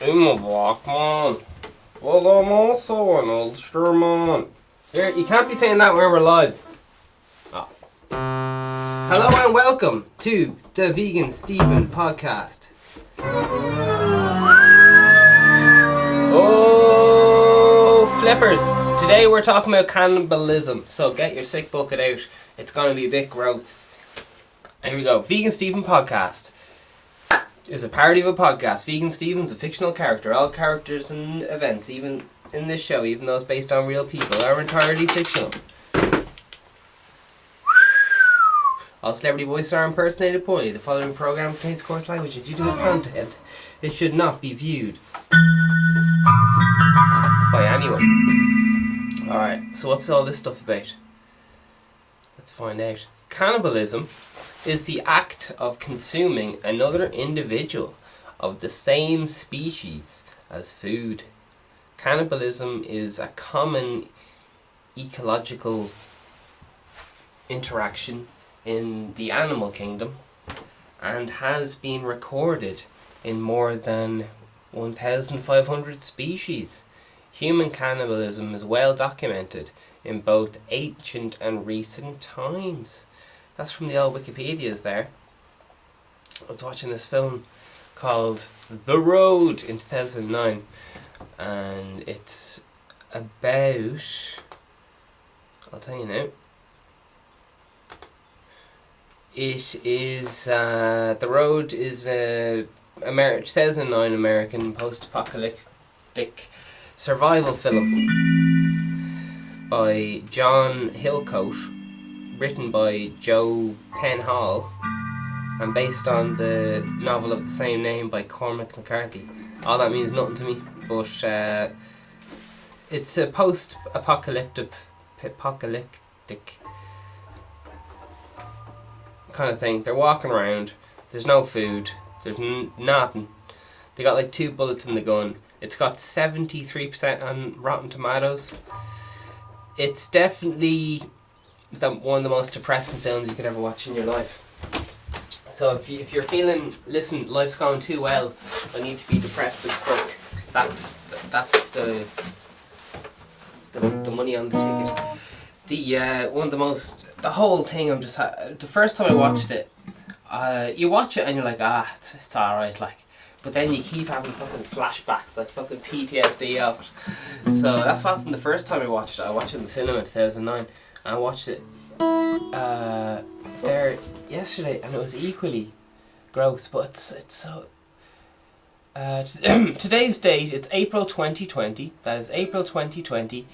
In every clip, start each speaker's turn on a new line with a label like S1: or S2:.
S1: I'm a black man. Well, I'm also an Ulster man. Here, you can't be saying that when we're live. Oh. Hello and welcome to the Vegan Stephen podcast. Oh, flippers. Today we're talking about cannibalism. So get your sick bucket out. It's going to be a bit gross. Here we go. Vegan Stephen podcast is a parody of a podcast. Vegan Stephen's a fictional character. All characters and events, even in this show, even though it's based on real people, are entirely fictional. All celebrity voices are impersonated poorly. The following program contains coarse language and due to its content, it should not be viewed by anyone. Alright, so what's all this stuff about? Let's find out. Cannibalism is the act of consuming another individual of the same species as food. Cannibalism is a common ecological interaction in the animal kingdom and has been recorded in more than 1,500 species. Human cannibalism is well documented in both ancient and recent times. That's from the old Wikipedias there. I was watching this film called The Road in 2009, and it's about, I'll tell you now, it is, The Road is a 2009 American post-apocalyptic survival film by John Hillcoat, written by Joe Penhall and based on the novel of the same name by Cormac McCarthy. All that means nothing to me, but it's a post-apocalyptic kind of thing. They're walking around, there's no food, there's nothing. They got like 2 bullets in the gun. It's got 73% on Rotten Tomatoes. It's definitely one of the most depressing films you could ever watch in your life. So if you're feeling, listen, life's going too well, I need to be depressed as fuck, that's the money on the ticket. The whole thing, I'm just the first time I watched it, you watch it and you're like, it's alright, like, but then you keep having fucking flashbacks, like fucking PTSD of it. So that's what happened the first time I watched it. I watched it in the cinema in 2009. I watched it there yesterday, and it was equally gross. But it's so. Today's date, it's April 2020. That is April 2020.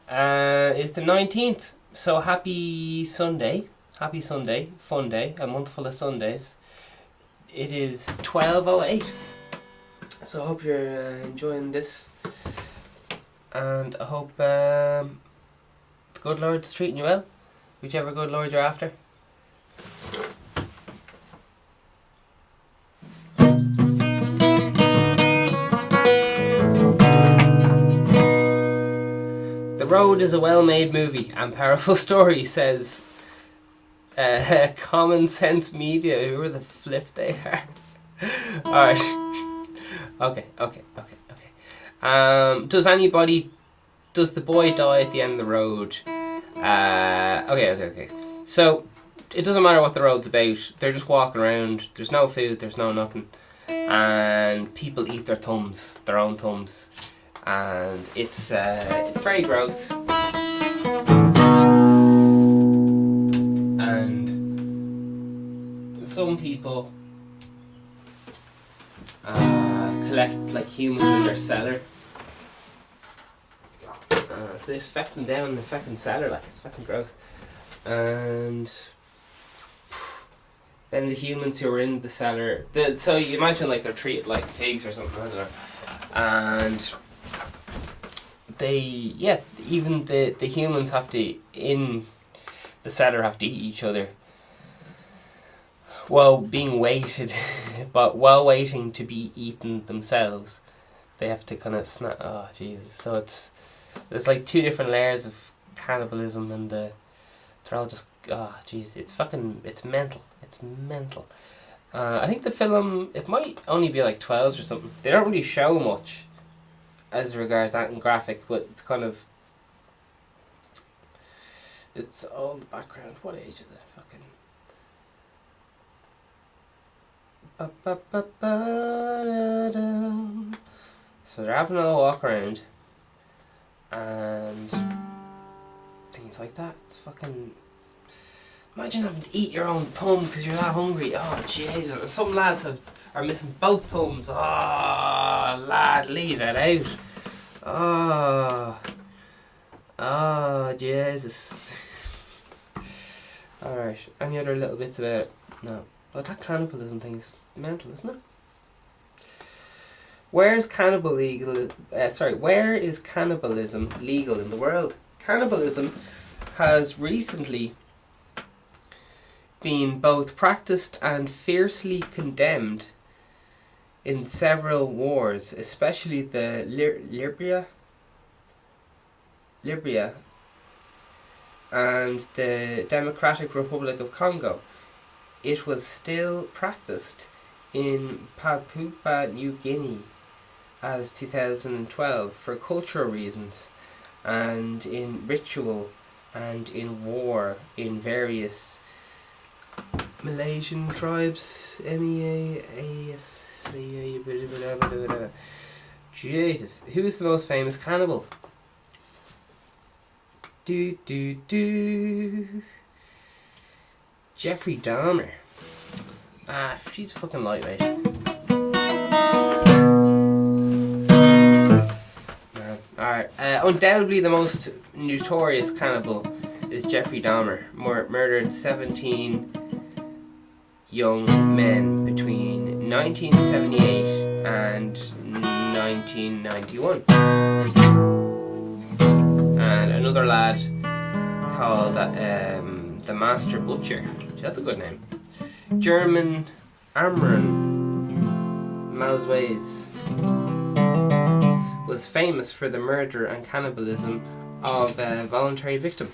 S1: It's the 19th. So happy Sunday, fun day, a month full of Sundays. It is 12:08. So I hope you're enjoying this, and I hope the good Lord's treating you well, whichever good Lord you're after. The Road is a well-made movie and powerful story, says Common Sense Media. Who are the flip they are? Alright. Okay. Does the boy die at the end of the road? Okay. So, it doesn't matter what the road's about. They're just walking around. There's no food. There's no nothing. And people eat their own thumbs. And it's very gross. And some people collect like humans in their cellar. So they just feck them down in the fucking cellar, like, it's fucking gross. And then the humans who are in the cellar, so you imagine like they're treated like pigs or something, I don't know. And even the humans have to, in the cellar, have to eat each other while being waited, but while waiting to be eaten themselves, they have to kind of snap. Oh Jesus! So there's like 2 different layers of cannibalism, and they're all just, it's mental. I think the film, it might only be like 12s or something. They don't really show much as regards that in graphic, but it's kind of, it's all the background. What age is it? Fucking. So they're having a walk around and things like that. It's fucking. Imagine having to eat your own thumb because you're that hungry. Oh Jesus! And some lads are missing both thumbs. Oh lad, leave it out. Oh Jesus. Alright, any other little bits about it? No. But that cannibalism thing is mental, isn't it? Where is cannibalism legal in the world? Cannibalism has recently been both practiced and fiercely condemned in several wars, especially the Liberia and the Democratic Republic of Congo. It was still practiced in Papua New Guinea as 2012 for cultural reasons and in ritual and in war in various Malaysian tribes. Jesus, who is the most famous cannibal? Jeffrey Dahmer. She's a fucking lightweight. Alright, undoubtedly the most notorious cannibal is Jeffrey Dahmer. Murdered 17 young men between 1978 and 1991. And another lad called the Master Butcher. That's a good name. German Amron Mausweis was famous for the murder and cannibalism of a voluntary victim.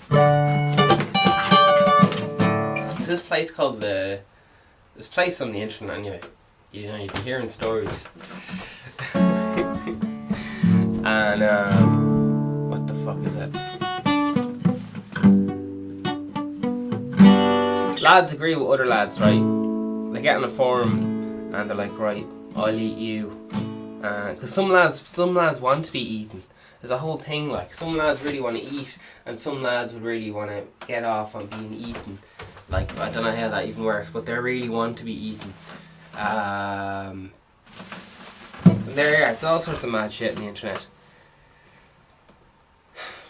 S1: There's this place called this place on the internet anyway. You know, you'd be hearing stories. And what the fuck is it? Lads agree with other lads, right? They get on a forum and they're like, right, I'll eat you. Because some lads want to be eaten. There's a whole thing, like, some lads really want to eat and some lads would really want to get off on being eaten. Like, I don't know how that even works, but they really want to be eaten. And it's all sorts of mad shit on the internet.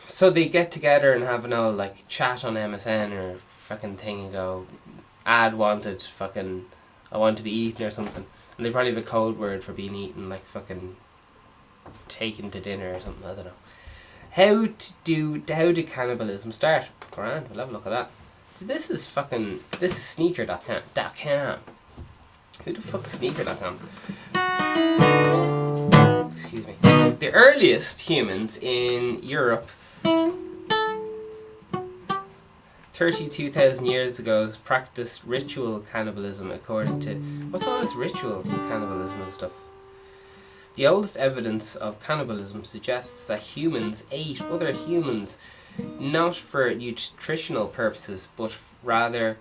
S1: So they get together and have an old, like, chat on MSN or fucking thing and go, ad wanted, fucking, I want to be eaten or something. And they probably have a code word for being eaten, like fucking taken to dinner or something, I don't know. How did cannibalism start? Grand, we'll have a look at that. So this is sneaker.com. Who the fuck is sneaker.com? Excuse me. The earliest humans in Europe 32,000 years ago practiced ritual cannibalism according to... What's all this ritual cannibalism and stuff? The oldest evidence of cannibalism suggests that humans ate other humans not for nutritional purposes but rather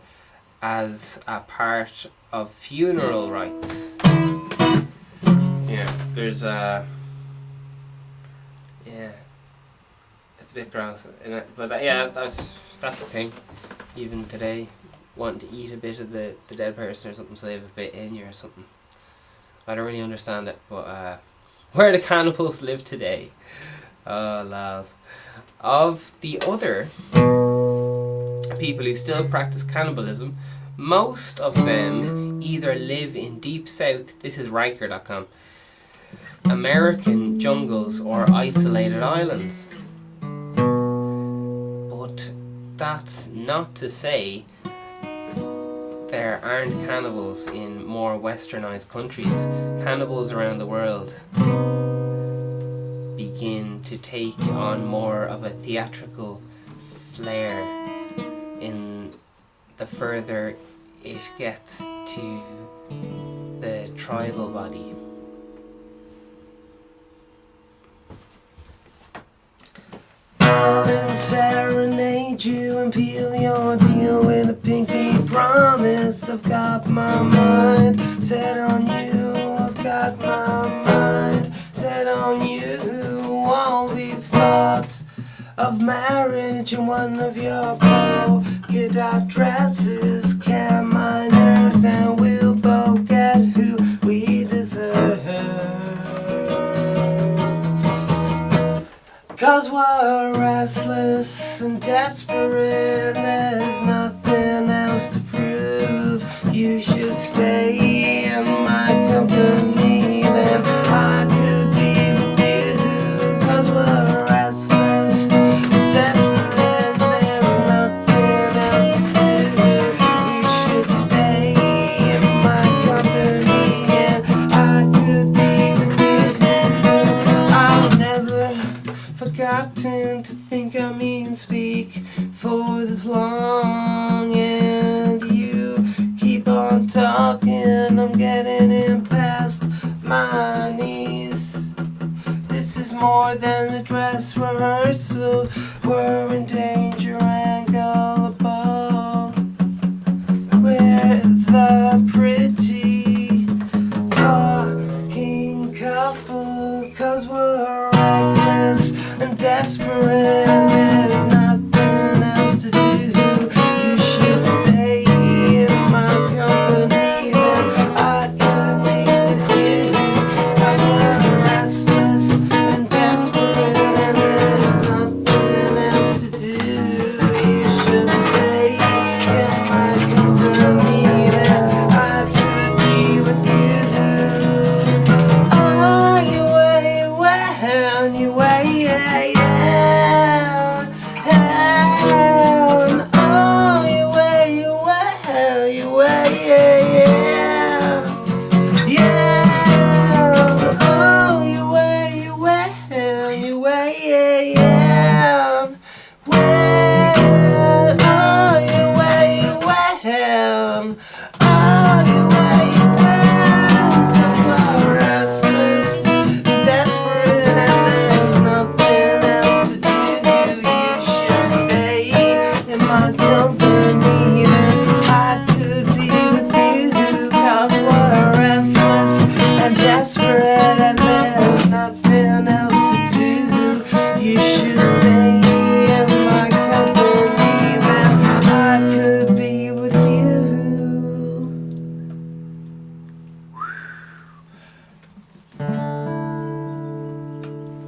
S1: as a part of funeral rites. Yeah, there's a... Yeah, it's a bit gross, but that's a thing. Even today, wanting to eat a bit of the dead person or something so they have a bit in you or something. I don't really understand it, but where the cannibals live today. Oh, lads. Of the other people who still practice cannibalism, most of them either live in deep south, this is ranker.com, American jungles or isolated islands. But that's not to say there aren't cannibals in more westernized countries. Cannibals around the world begin to take on more of a theatrical flair in the further it gets to the tribal body. I'll serenade you and peel your deal with a pinky promise. I've got my mind set on you. I've got my mind set on you. All these thoughts of marriage and one of your polka dot dresses calm my nerves, and we'll both get who we deserve. 'Cause we're restless and desperate, and there's nothing else to prove. You should stay in my company, then I could be with you. 'Cause we're restless and desperate, and there's nothing else to do. You should stay in my company, and I could be with you. I'll never forgotten to think I mean speak for this long, and you keep on talking. I'm getting in past my knees. This is more than a dress rehearsal. We're in danger and gullible. We're the pretty fucking couple. 'Cause we're reckless and desperate, and there's nothing else to do. You should stay in my company, then I could be with you. 'Cause we're restless and desperate, and there's nothing else to do. You should stay in my company, then I could be with you. Oh, you way, well, you way.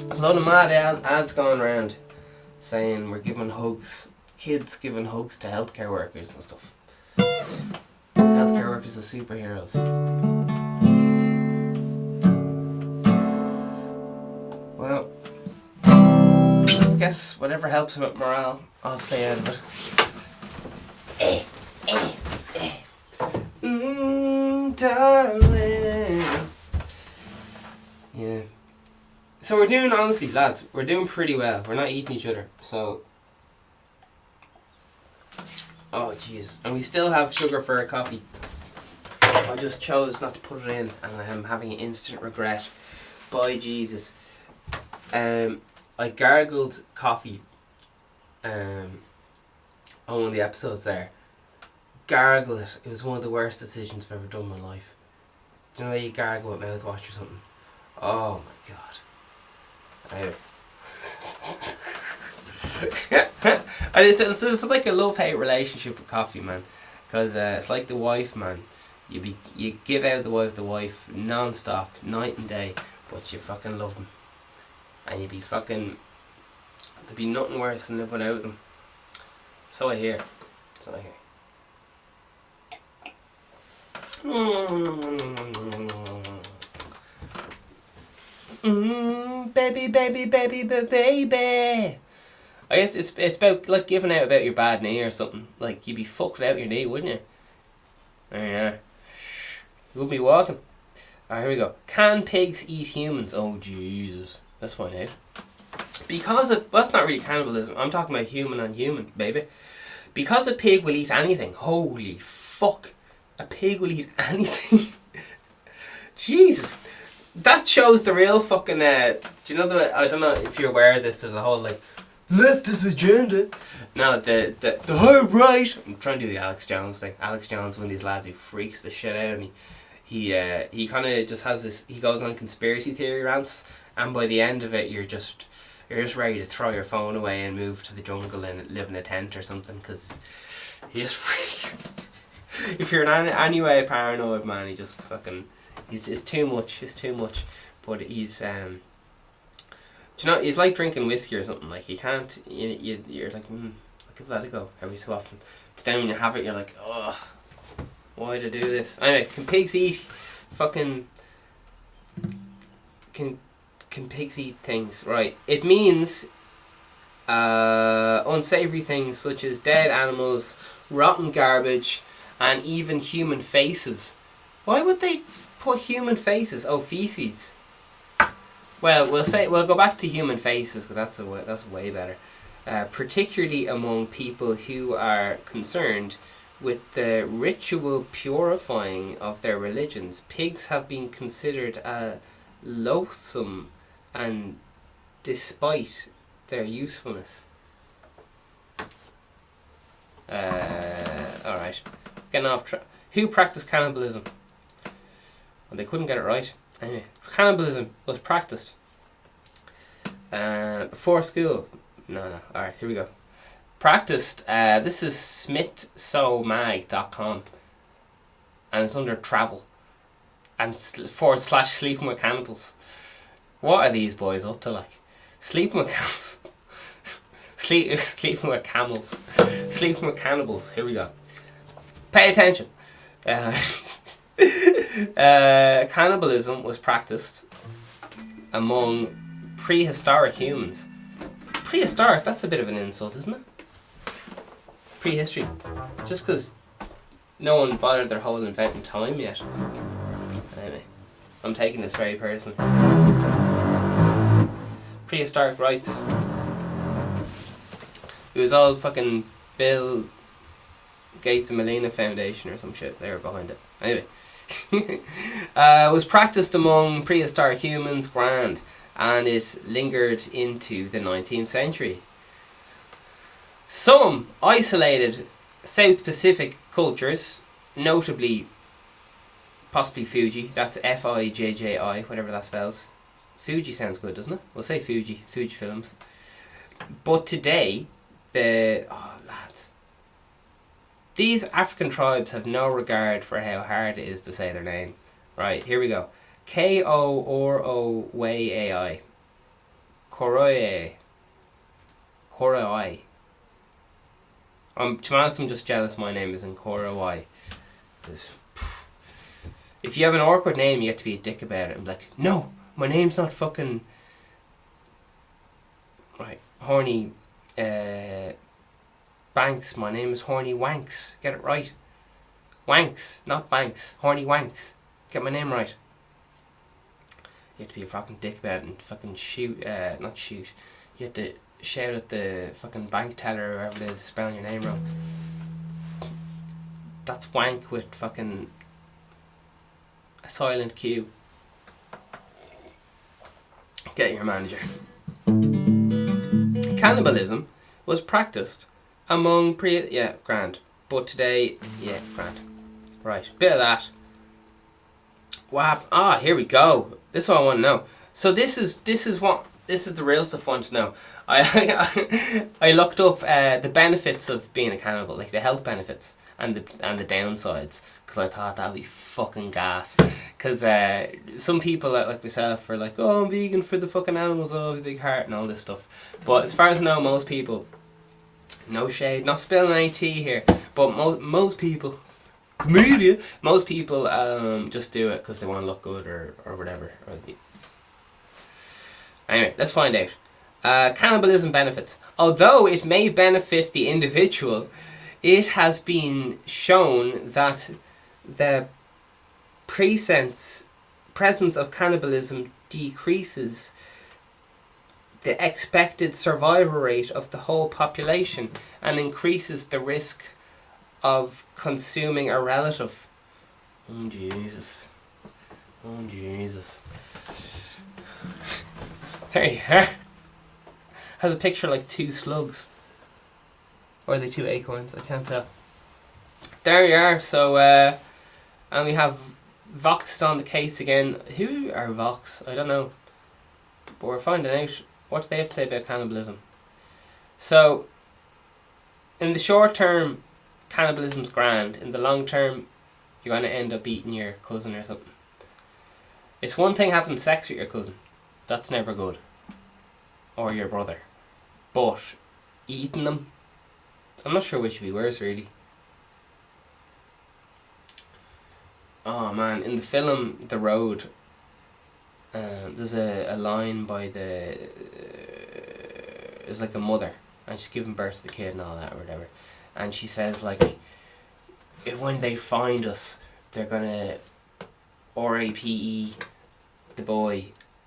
S1: There's a lot of mad ads going around saying we're giving hugs, kids giving hugs to healthcare workers and stuff. Healthcare workers are superheroes. Well, I guess whatever helps with morale, I'll stay out of it. Darling. Yeah. So we're doing, honestly, lads, we're doing pretty well. We're not eating each other, so... Oh, jeez. And we still have sugar for our coffee. I just chose not to put it in, and I'm having an instant regret. By Jesus. I gargled coffee on one of the episodes there. Gargle it. It was one of the worst decisions I've ever done in my life. Do you know how you gargle with mouthwash or something? Oh my god. It's like a love-hate relationship with coffee, man. Because it's like the wife, man. You give out the wife non-stop, night and day, but you fucking love them. And there'd be nothing worse than living without them. So I hear. Baby. I guess it's about like giving out about your bad knee or something. Like you'd be fucked without your knee, wouldn't you? There you are. You wouldn't be walking. Alright, here we go. Can pigs eat humans? Oh Jesus. Let's find out. Because that's not really cannibalism. I'm talking about human on human, baby. Because a pig will eat anything. Holy fuck. A pig will eat anything. Jesus. That shows the real fucking, do you know I don't know if you're aware of this, there's a whole, like, leftist agenda. No, the high right. I'm trying to do the Alex Jones thing. Alex Jones, one of these lads who freaks the shit out of me. He kind of just has this, he goes on conspiracy theory rants, and by the end of it, you're just ready to throw your phone away and move to the jungle and live in a tent or something, because he just freaks. If you're in any way paranoid, man, he just fucking, it's too much, but he's, do you know, it's like drinking whiskey or something, like, you can't, you're like, I'll give that a go every so often, but then when you have it, you're like, ugh, why did I do this? Anyway, can pigs eat fucking, can pigs eat things? Right, it means unsavory things such as dead animals, rotten garbage, and even human faces. Why would they put human faces? Oh, feces. Well, we'll go back to human faces, because that's way better. Particularly among people who are concerned with the ritual purifying of their religions, pigs have been considered loathsome, and despite their usefulness. Alright, getting off track. Who practiced cannibalism? Well, they couldn't get it right. Anyway, cannibalism was practiced before school. No. Alright, here we go. Practiced, this is smithsomag.com, and it's under travel and / sleeping with cannibals. What are these boys up to, like? Sleeping with camels. Sleeping with camels. Sleeping with cannibals. Here we go. Pay attention. Cannibalism was practiced among prehistoric humans. Prehistoric, that's a bit of an insult, isn't it? Prehistory. Just because no one bothered their whole inventing time yet. Anyway, I'm taking this very personally. Prehistoric rights. It was all fucking Bill Gates and Melanesian Foundation or some shit. They were behind it. Anyway. It was practiced among prehistoric humans, grand, and it lingered into the 19th century. Some isolated South Pacific cultures, notably possibly Fuji, that's Fijji, whatever that spells. Fuji sounds good, doesn't it? We'll say Fuji films. But today, lads, these African tribes have no regard for how hard it is to say their name. Right, here we go. Korowai. Korowai. To be honest, I'm just jealous my name isn't Korowai. If you have an awkward name, you have to be a dick about it and be like, no, my name's not fucking... Right, Horny... Banks, my name is Horny Wanks. Get it right. Wanks, not Banks. Horny Wanks. Get my name right. You have to be a fucking dick about it and fucking not shoot. You have to shout at the fucking bank teller or whoever it is spelling your name wrong. That's wank with fucking a silent Q. Get your manager. Cannibalism was practiced among grand. But today, grand. Right, bit of that. Wow. Here we go. This is what I want to know. So this is the real stuff I want to know. I looked up the benefits of being a cannibal, like the health benefits and the downsides, because I thought that would be fucking gas. Because some people like myself are like, oh, I'm vegan for the fucking animals, oh, I have a big heart and all this stuff. But as far as I know, most people, no shade, not spilling any tea here, but most people, the media, most people just do it because they want to look good or whatever. Anyway, let's find out. Cannibalism benefits. Although it may benefit the individual, it has been shown that the presence of cannibalism decreases the expected survival rate of the whole population and increases the risk of consuming a relative. Oh Jesus. Oh Jesus. There you are. Has a picture like two slugs. Or are they two acorns? I can't tell. There you are. So, and we have Vox is on the case again. Who are Vox? I don't know. But we're finding out. What do they have to say about cannibalism? So, in the short term, cannibalism's grand. In the long term, you're going to end up eating your cousin or something. It's one thing having sex with your cousin. That's never good. Or your brother. But eating them, I'm not sure which would be worse, really. Oh man, in the film The Road, there's a line by it's like a mother, and she's giving birth to the kid and all that or whatever, and she says like, if when they find us, they're gonna RAPE the boy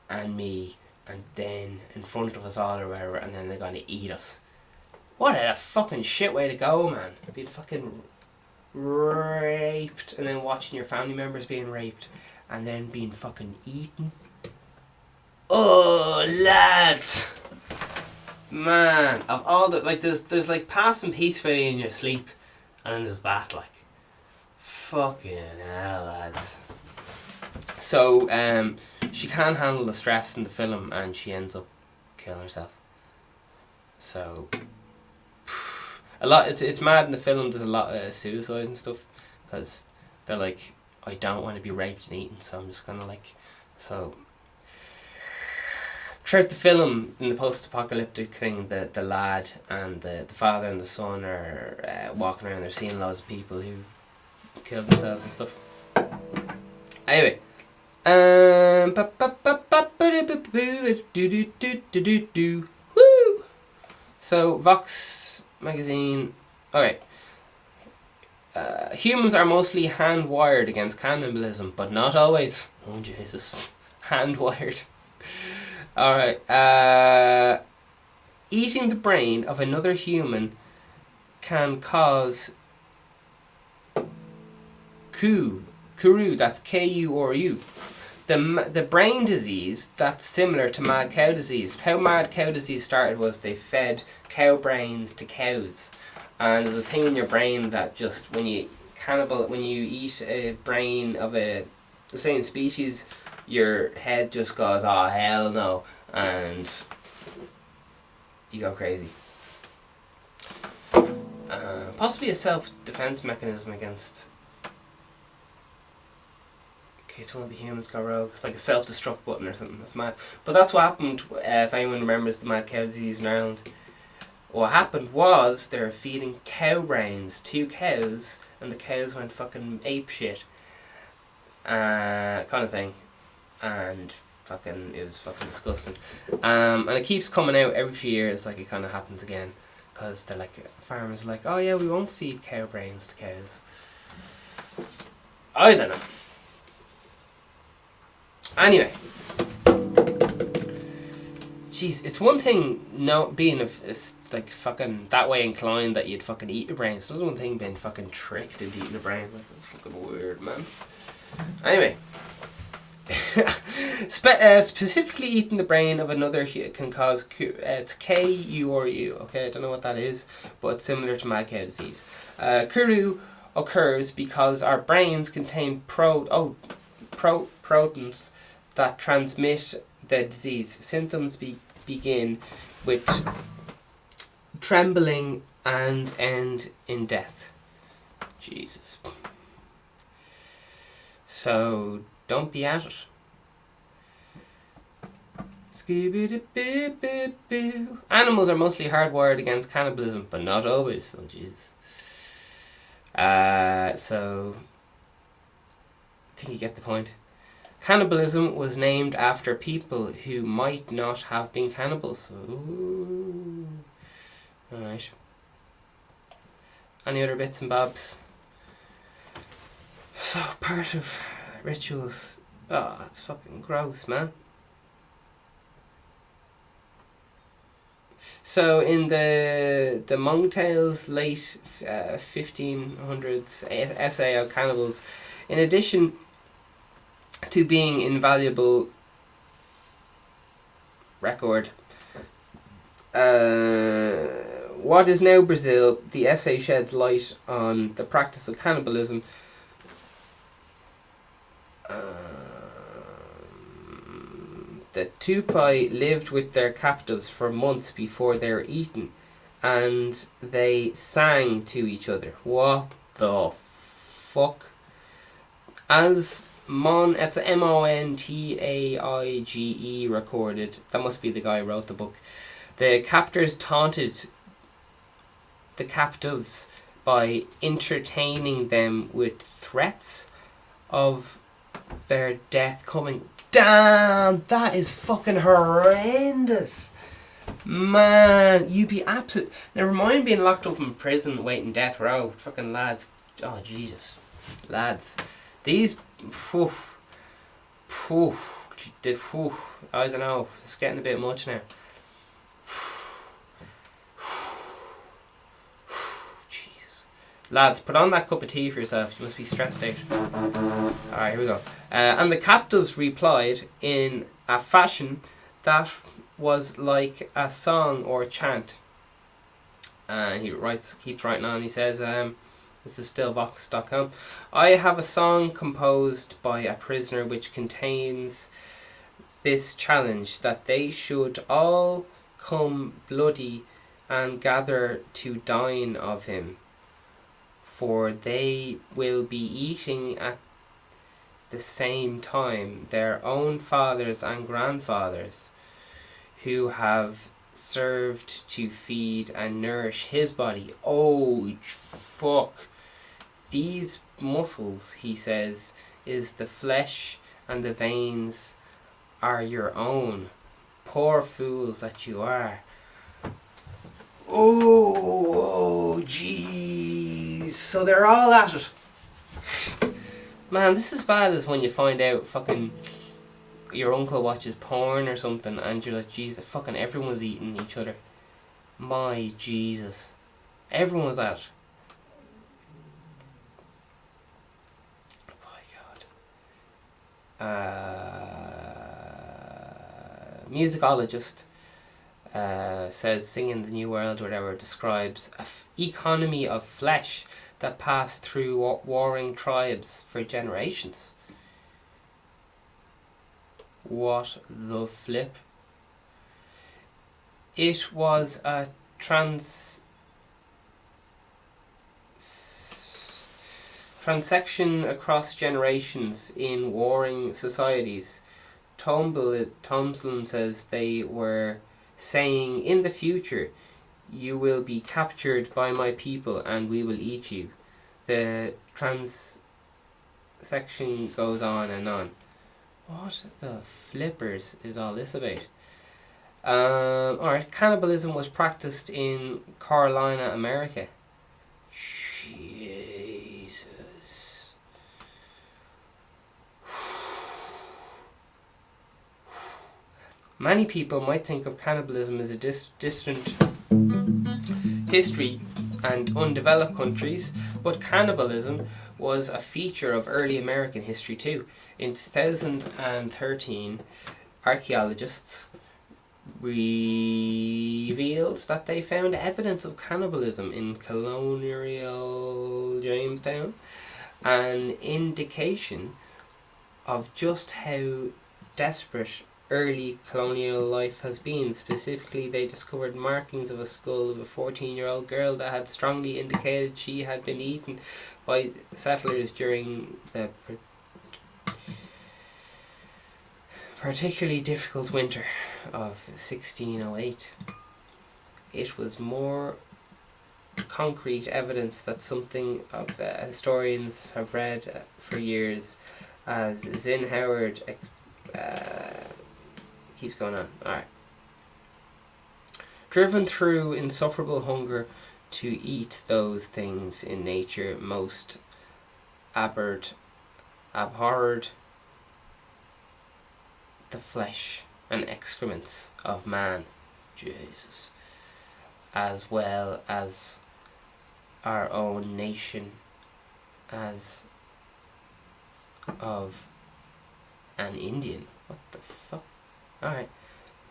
S1: and me, and then in front of us all or whatever, and then they're gonna eat us. What a fucking shit way to go, man. Being fucking raped, and then watching your family members being raped, and then being fucking eaten. Oh, lads! Man, of all the, like, there's like passing peacefully in your sleep, and then there's that, like, fucking hell, lads. So, she can't handle the stress in the film, and she ends up killing herself. So, a lot. It's mad in the film. There's a lot of suicide and stuff, because they're like, I don't want to be raped and eaten, so I'm just gonna like, so. Throughout the film, in the post-apocalyptic thing, the lad and the father and the son are walking around. They're seeing loads of people who killed themselves and stuff. Anyway, woo. So Vox magazine. Okay. Humans are mostly hand-wired against cannibalism, but not always. Oh Jesus, hand-wired. Alright, eating the brain of another human can cause Kuru, that's K-U-R-U. The brain disease that's similar to mad cow disease. How mad cow disease started was they fed cow brains to cows. And there's a thing in your brain that just, when you eat a brain of the same species, your head just goes, oh hell no, and you go crazy. Possibly a self-defense mechanism against, in case one of the humans go rogue, like a self-destruct button or something. That's mad. But that's what happened, if anyone remembers the mad cow disease in Ireland. What happened was they were feeding cow brains to cows, and the cows went fucking ape shit, kind of thing. And it was fucking disgusting. And it keeps coming out every few years, like it kind of happens again, because they're like, farmers are like, oh yeah, we won't feed cow brains to cows. I don't know. Anyway, jeez, it's one thing not being like fucking that way inclined that you'd fucking eat your brain. It's another one thing being fucking tricked into eating a brain. Like, that's fucking weird, man. Anyway. Specifically eating the brain of another can cause it's K-U-R-U. Okay, I don't know what that is, but it's similar to mad cow disease. Kuru occurs because our brains contain proteins that transmit the disease. Symptoms begin with trembling and end in death. Jesus. So don't be at it. Scooby-Doo-Boo-Boo-Boo. Animals are mostly hardwired against cannibalism, but not always. Oh, jeez. So, I think you get the point. Cannibalism was named after people who might not have been cannibals. Ooh. Alright. Any other bits and bobs? So, part of rituals. Oh, it's fucking gross, man. So in the Monk Tales late 1500s essay on cannibals, In addition to being invaluable record, what is now Brazil, the essay sheds light on the practice of cannibalism. The Tupi lived with their captives for months before they were eaten, and they sang to each other. What the fuck? As it's Montaige recorded, that must be the guy who wrote the book. The captors taunted the captives by entertaining them with threats of their death coming. Damn, that is fucking horrendous. Man, you'd be absolute. Never mind being locked up in prison waiting death row. Fucking lads. Oh, Jesus. Lads. These. I don't know. It's getting a bit much now. Jesus. Lads, put on that cup of tea for yourself. You must be stressed out. Alright, here we go. And the captives replied in a fashion that was like a song or a chant. He keeps writing on. He says, this is still Vox.com. I have a song composed by a prisoner which contains this challenge, that they should all come bloody and gather to dine of him, for they will be eating at the same time their own fathers and grandfathers, who have served to feed and nourish his body. Oh, fuck. These muscles, he says, is the flesh, and the veins are your own. Poor fools that you are. Oh, jeez. So they're all at it. Man, this is as bad as when you find out fucking your uncle watches porn or something and you're like, Jesus, fucking everyone's eating each other. My Jesus. Everyone's at it. Oh my God. Musicologist says Singing the New World or whatever describes an economy of flesh that passed through warring tribes for generations. What the flip? It was a transaction across generations in warring societies. Thompson says they were saying, in the future, you will be captured by my people and we will eat you. The transaction goes on and on. What the flippers is all this about? Alright, cannibalism was practiced in Carolina, America. Jesus. Many people might think of cannibalism as a distant history and undeveloped countries, but cannibalism was a feature of early American history too. In 2013, archaeologists revealed that they found evidence of cannibalism in Colonial Jamestown, an indication of just how desperate early colonial life has been. Specifically, they discovered markings of a skull of a 14-year-old girl that had strongly indicated she had been eaten by settlers during the particularly difficult winter of 1608. It was more concrete evidence that something of historians have read for years, as Zinn Howard keeps going on. Alright. Driven through insufferable hunger to eat those things in nature most abhorred, the flesh and excrements of man, Jesus, as well as our own nation, as of an Indian. What the fuck? Alright.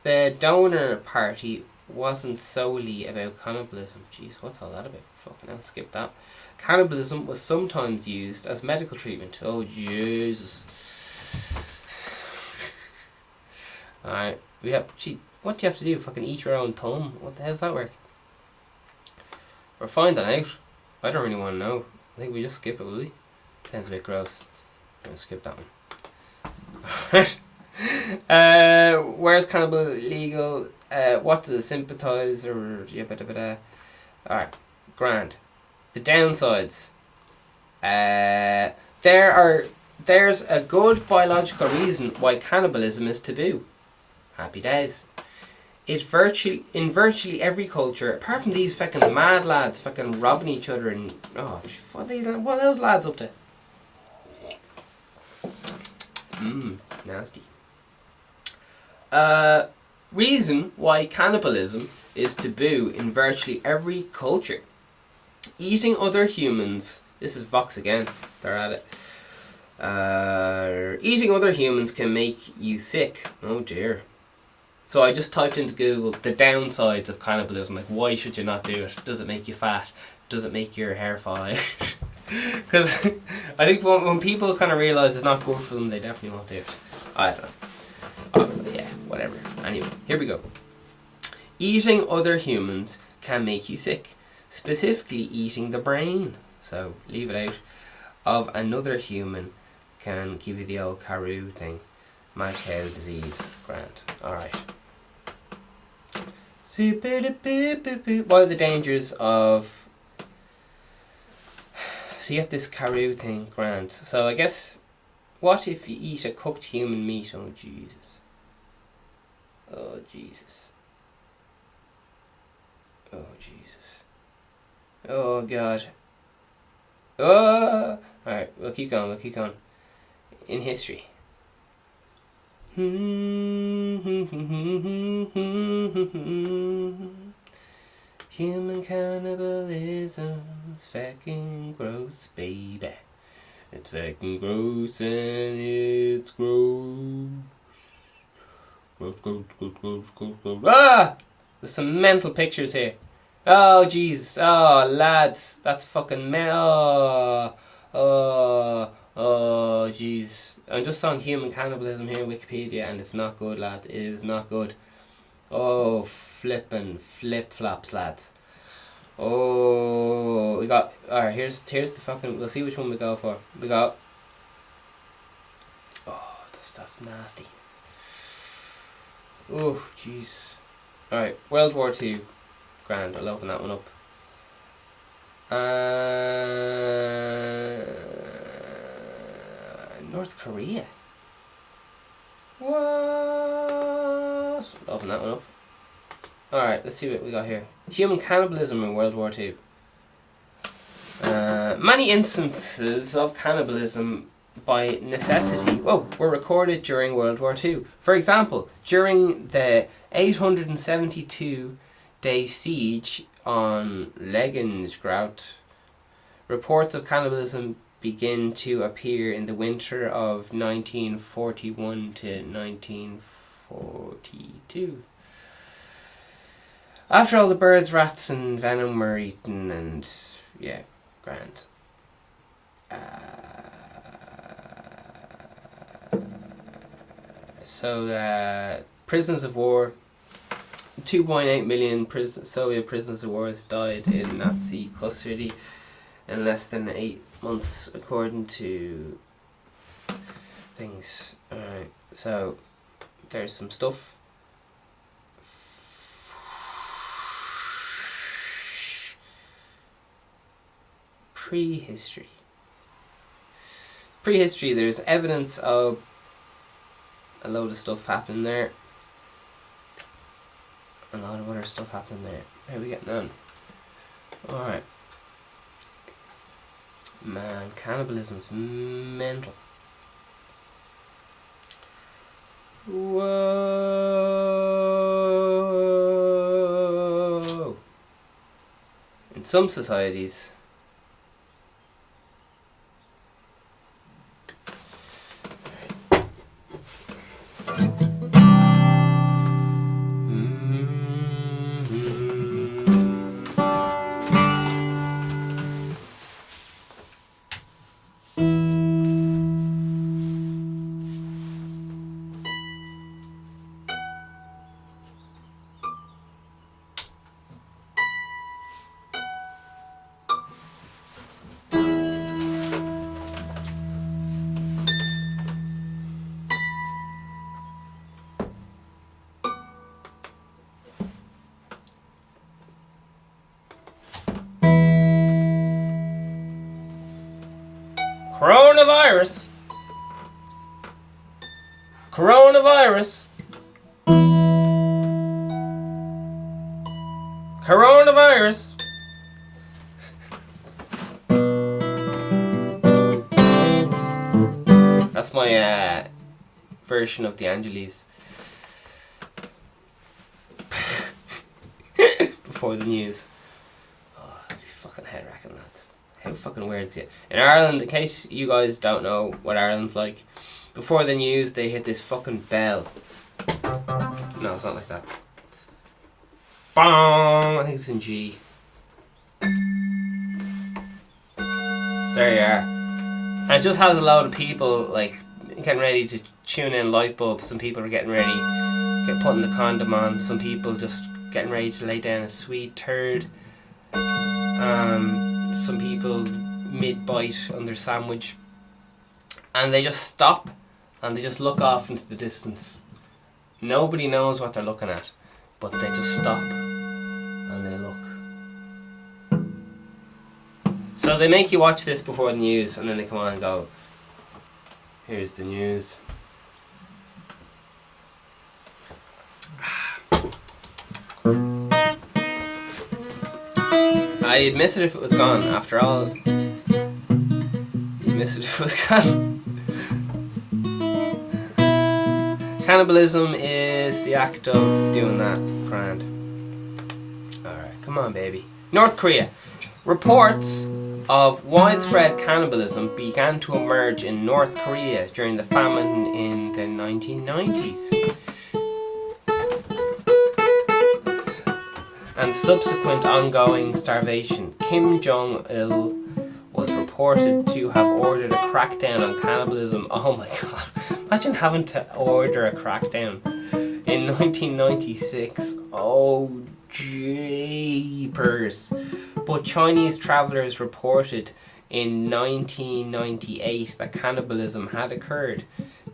S1: The donor party wasn't solely about cannibalism. Jeez, what's all that about? Fucking hell, skip that. Cannibalism was sometimes used as medical treatment. Oh, Jesus. Alright. What do you have to do? Fucking eat your own thumb? What the hell does that work? We're finding out. I don't really want to know. I think we just skip it, will we? Sounds a bit gross. I'm going to skip that one. Where's cannibal legal? What does it sympathise or alright, grand. The downsides. There's a good biological reason why cannibalism is taboo. Happy days. It's in virtually every culture, apart from these fucking mad lads fucking robbing each other and what are those lads up to? Nasty. Reason why cannibalism is taboo in virtually every culture. Eating other humans. This is Vox again. They're at it. Eating other humans can make you sick. Oh dear. So I just typed into Google the downsides of cannibalism. Like, why should you not do it? Does it make you fat? Does it make your hair fall out? Because I think when people kind of realise it's not good for them, they definitely won't do it. I don't know. Yeah, whatever. Anyway, here we go. Eating other humans can make you sick. Specifically, eating the brain. So, leave it out. Of another human can give you the old Karoo thing. Mad cow disease. Grand. Alright. What are the dangers of... So you have this Karoo thing. Grand. So I guess... What if you eat a cooked human meat? Oh Jesus. Oh Jesus. Oh Jesus. Oh God. Oh! Alright, we'll keep going. In history. Human cannibalism's fucking gross, baby. It's fucking gross and it's gross. Gross. Ah! There's some mental pictures here. Oh jeez. Oh lads. That's fucking Oh jeez. I'm just on human cannibalism here on Wikipedia and it's not good, lads. It is not good. Oh, flippin' flip-flops, lads. Oh, we got... Alright, here's the fucking... We'll see which one we go for. We got... Oh, that's nasty. Oh, jeez. Alright, World War II. Grand, I'll open that one up. North Korea. What? Open that one up. Alright, let's see what we got here. Human cannibalism in World War II. Many instances of cannibalism by necessity were recorded during World War II. For example, during the 872-day siege on Leningrad, reports of cannibalism begin to appear in the winter of 1941 to 1942. After all the birds, rats and venom were eaten and... yeah, grand. Prisoners of war. 2.8 million Soviet prisoners of war died in Nazi custody in less than 8 months, according to things. Alright, so there's some stuff. Prehistory, there's evidence of a load of stuff happening there. A lot of other stuff happening there. How are we getting on? Alright. Man, cannibalism's mental. Whoa! In some societies, Coronavirus. Coronavirus. Coronavirus. That's my version of the Angeles. Before the news. Oh, that'd be fucking head racking, lads. How fucking weird is it? In Ireland, in case you guys don't know what Ireland's like, before the news they hit this fucking bell. No, it's not like that. Bong! I think it's in G. There you are. And it just has a load of people like getting ready to tune in light bulbs. Some people are getting ready, putting the condom on. Some people just getting ready to lay down a sweet turd. Some people mid-bite on their sandwich, and they just stop and they just look off into the distance. Nobody knows what they're looking at, but they just stop and they look. So they make you watch this before the news, and then they come on and go, here's the news. I'd miss it if it was gone. After all, you'd miss it if it was gone. Cannibalism is the act of doing that. Grand. Alright, come on, baby. North Korea. Reports of widespread cannibalism began to emerge in North Korea during the famine in the 1990s. And subsequent ongoing starvation. Kim Jong-il was reported to have ordered a crackdown on cannibalism. Oh my god, imagine having to order a crackdown in 1996. Oh jeepers. But Chinese travellers reported in 1998 that cannibalism had occurred.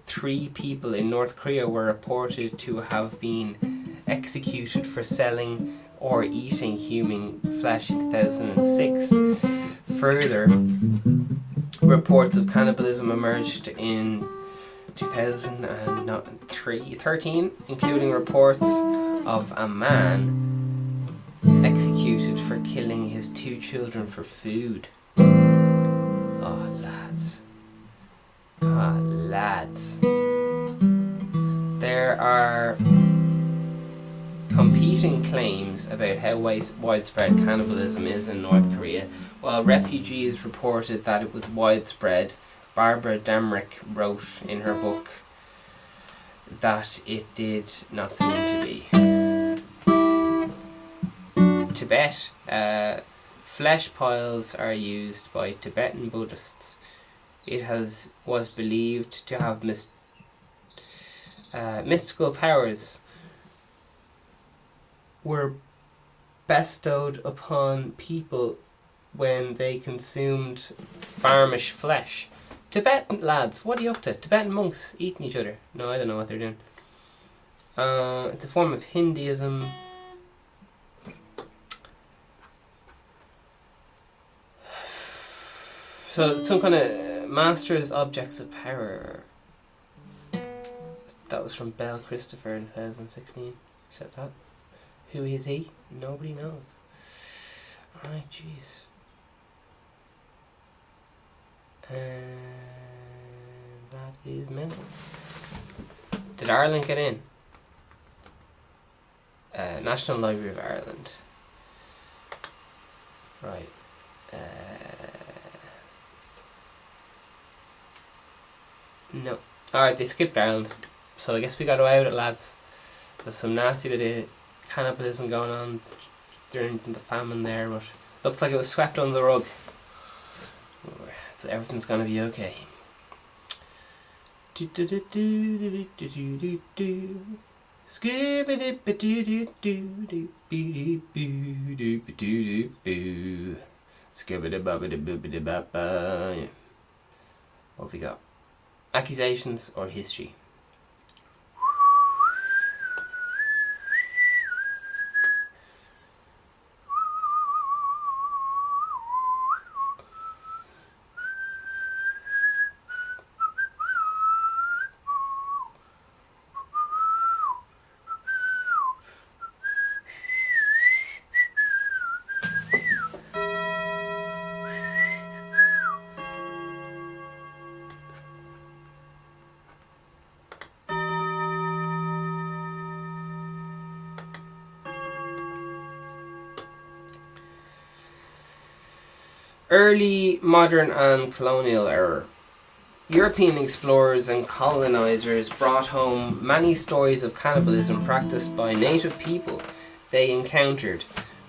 S1: 3 people in North Korea were reported to have been executed for selling or eating human flesh in 2006. Further, reports of cannibalism emerged in 2013, including reports of a man executed for killing his 2 children for food. Oh, lads. Ah, lads. There are competing claims about how widespread cannibalism is in North Korea. While refugees reported that it was widespread, Barbara Dahmer wrote in her book that it did not seem to be. Tibet, flesh piles are used by Tibetan Buddhists. It was believed to have mystical powers were bestowed upon people when they consumed farmish flesh. Tibetan lads, what are you up to? Tibetan monks eating each other? No, I don't know what they're doing. It's a form of Hinduism. So some kind of masters objects of power. That was from Bell Christopher in 2016. Said that. Who is he? Nobody knows. Alright, jeez. And that is mental. Did Ireland get in? National Library of Ireland. Right. No. Alright, they skipped Ireland. So I guess we got to out it, lads. There's some nasty bit of cannibalism going on during the famine there, but looks like it was swept under the rug. So everything's gonna be okay. What have we got? Accusations or history? Early, modern and colonial era. European explorers and colonizers brought home many stories of cannibalism practiced by native people they encountered,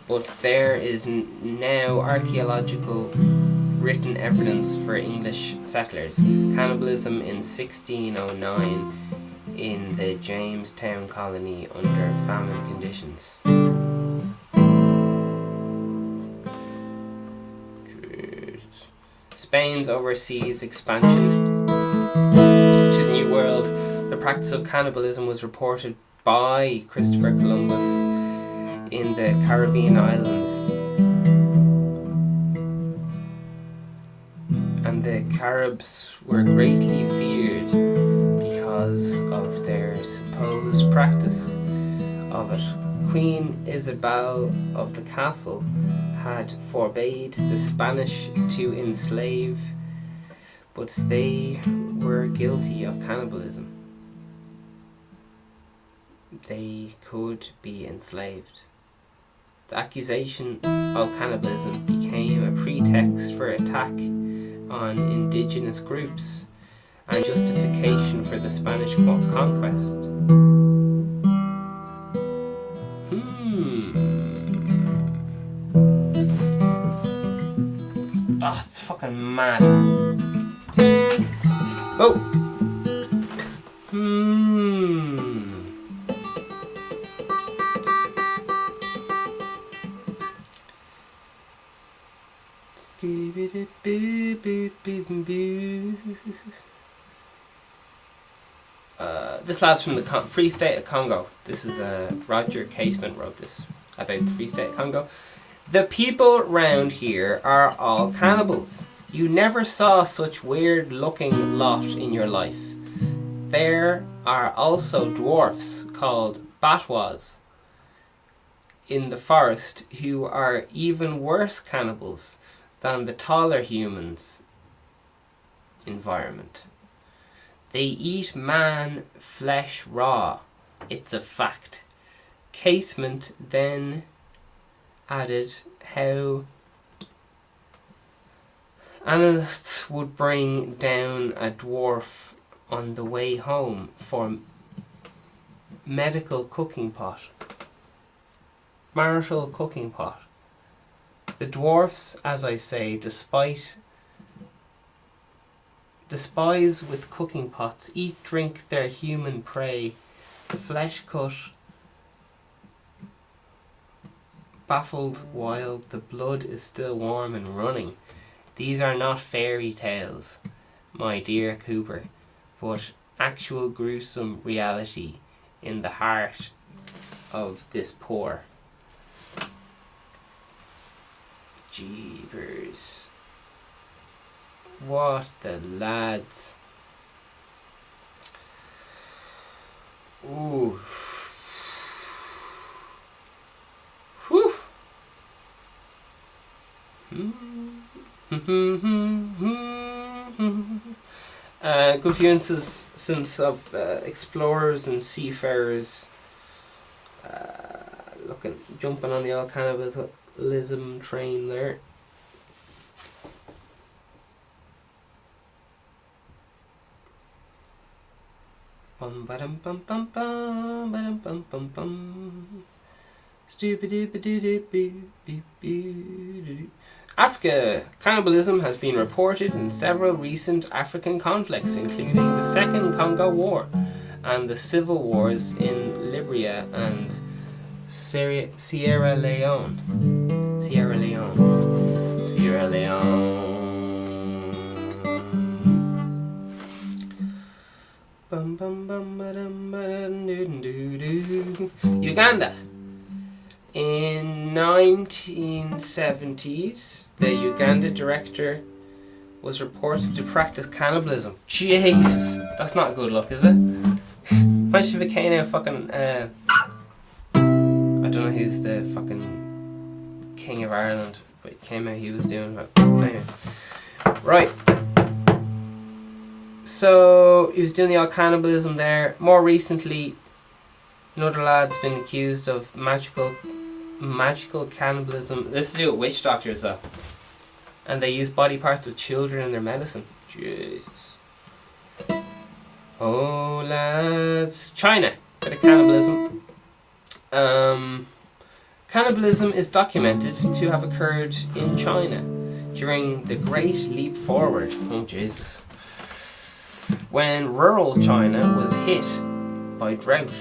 S1: but there is now archaeological written evidence for English settlers. Cannibalism in 1609 in the Jamestown colony under famine conditions. Spain's overseas expansion to the New World. The practice of cannibalism was reported by Christopher Columbus in the Caribbean islands, and the Caribs were greatly feared because of their supposed practice of it. Queen Isabel of the castle had forbade the Spanish to enslave, but they were guilty of cannibalism. They could be enslaved. The accusation of cannibalism became a pretext for attack on indigenous groups and justification for the Spanish conquest. Oh, it's fucking mad. Oh! This lad's from the Free State of Congo. This is Roger Casement wrote this about the Free State of Congo. The people round here are all cannibals. You never saw such weird looking lot in your life. There are also dwarfs called batwas in the forest who are even worse cannibals than the taller humans environment. They eat man flesh raw. It's a fact. Casement then added how analysts would bring down a dwarf on the way home for medical cooking pot. Marital cooking pot. The dwarfs, as I say, despise with cooking pots, eat, drink their human prey, flesh cut, baffled while the blood is still warm and running. These are not fairy tales, my dear Cooper, but actual gruesome reality in the heart of this poor. Jeepers. What the lads. Ooh. Whew. Good few instances of explorers and seafarers jumping on the old cannibalism train there. bum ba-dum bum bum bum ba-dum bum bum bum. Africa. Cannibalism has been reported in several recent African conflicts, including the Second Congo War and the civil wars in Liberia and Sierra Leone. Sierra Leone. Sierra Leone. Bum, bum, bum, ba-dum, ba-dum, Uganda. In 1970s, the Uganda director was reported to practice cannibalism. Jesus, that's not a good look, is it? Imagine if it came out fucking, I don't know who's the fucking King of Ireland, but it came out he was doing that. Anyway. Right. So, he was doing the old cannibalism there. More recently, another lad's been accused of magical cannibalism. This is to do with witch doctors, though. And they use body parts of children in their medicine. Jesus. Oh, lads. China. Bit of cannibalism. Cannibalism is documented to have occurred in China during the Great Leap Forward. Oh, Jesus. When rural China was hit by drought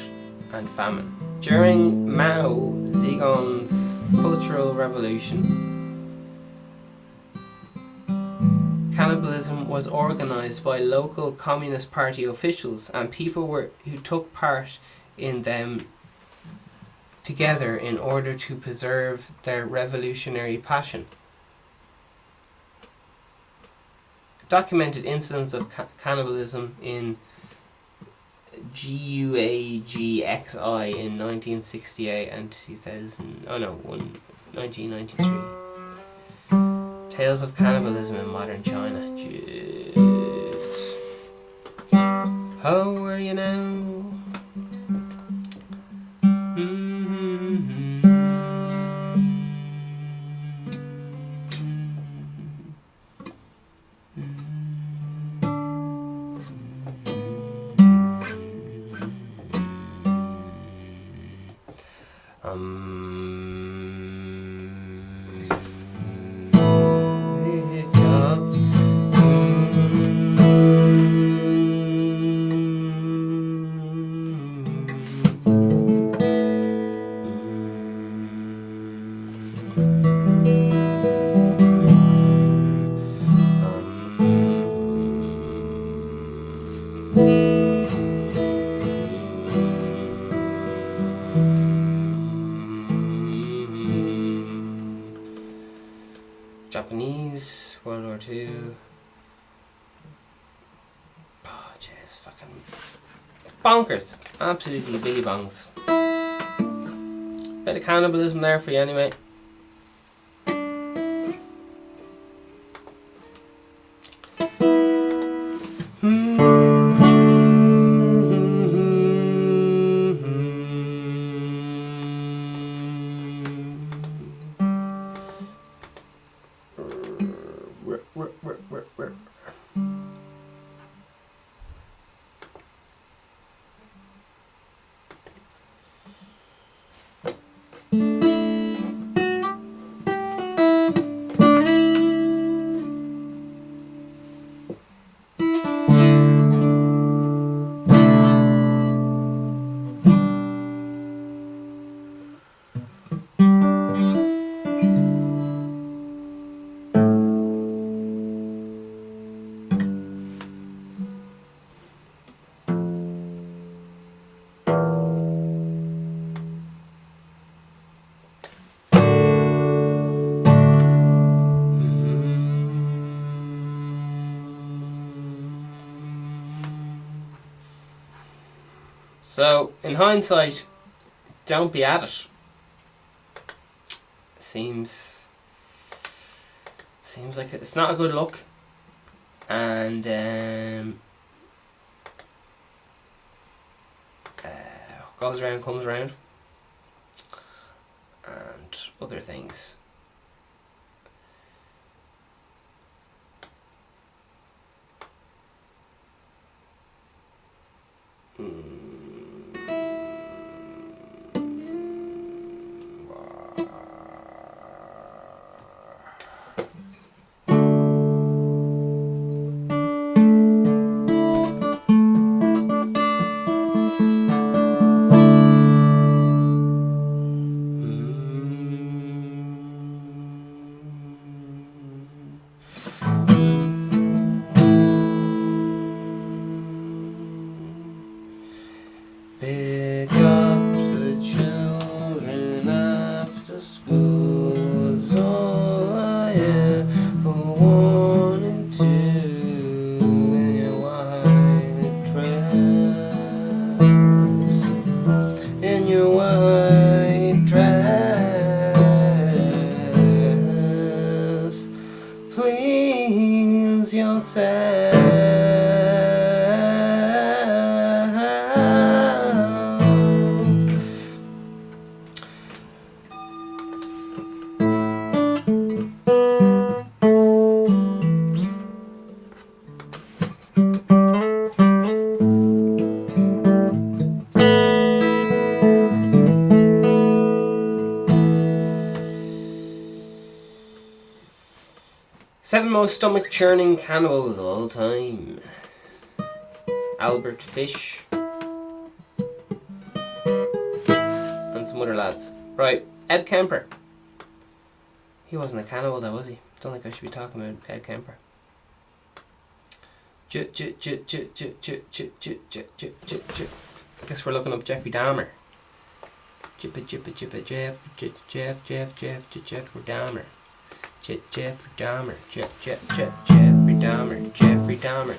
S1: and famine. During Mao Zedong's Cultural Revolution, cannibalism was organised by local Communist Party officials, and people who took part in them together in order to preserve their revolutionary passion. Documented incidents of cannibalism in GUAGXI in 1968 and 1993. Tales of cannibalism in modern China. Jeez. How are you now? Japanese, World War II. Oh, jeez, fucking bonkers. Absolutely billy bongs. Bit of cannibalism there for you anyway. So, in hindsight, don't be at it. Seems like it's not a good look. And goes around comes around. And other things. Pick up the children after school was all I ever wanted to. In your white dress, in your white dress, please yourself. Seven most stomach churning cannibals of all time. Albert Fish. And some other lads. Right, Ed Kemper. He wasn't a cannibal though, was he? Don't think I should be talking about Ed Kemper. I guess we're looking up Jeffrey Dahmer. Jeffrey Dahmer. Jeffrey Dahmer,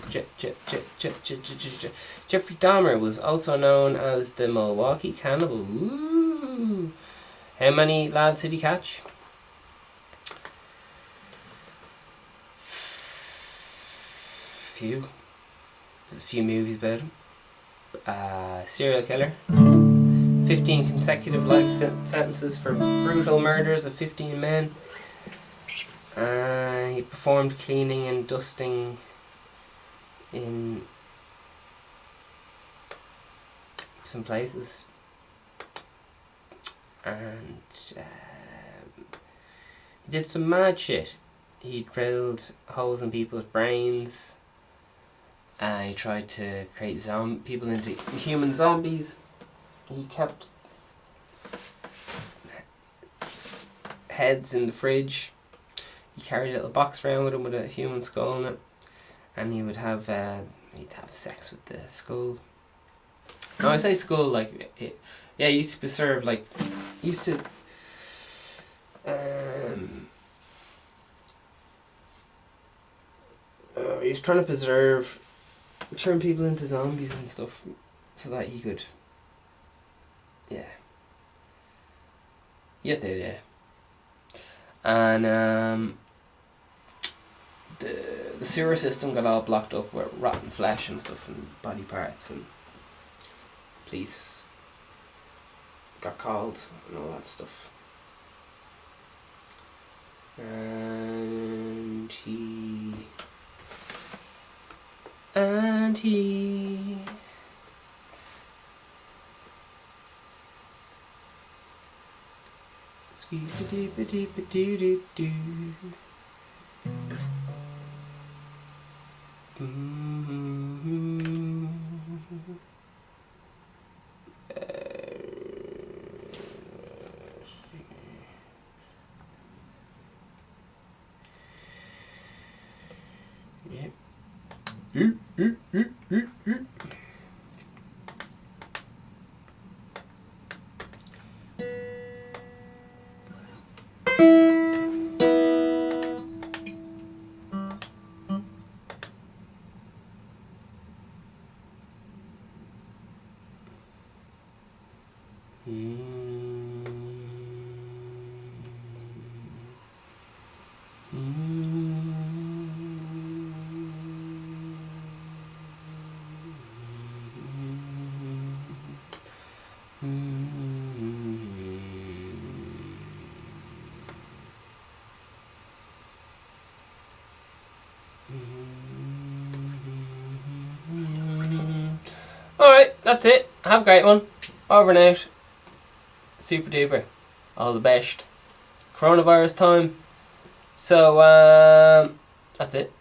S1: Jeffrey Dahmer was also known as the Milwaukee Cannibal. Ooh. How many lads did he catch? Few. There's a few movies about him. Serial killer. 15 consecutive life sentences for brutal murders of 15 men. He performed cleaning and dusting in some places, and he did some mad shit. He drilled holes in people's brains. He tried to create people into human zombies. He kept heads in the fridge. He carried a little box around with him with a human skull in it, and he would have he'd have sex with the skull. Now I say skull like he used to preserve he was trying to turn people into zombies and stuff, so that he could and the sewer system got all blocked up with rotten flesh and stuff and body parts, and police got called and all that stuff. And he Skeep-a-deep-a-deep-a-doo-doo-doo. Yep. Alright, that's it. Have a great one. Over and out. Super duper. All the best. Coronavirus time. So, that's it.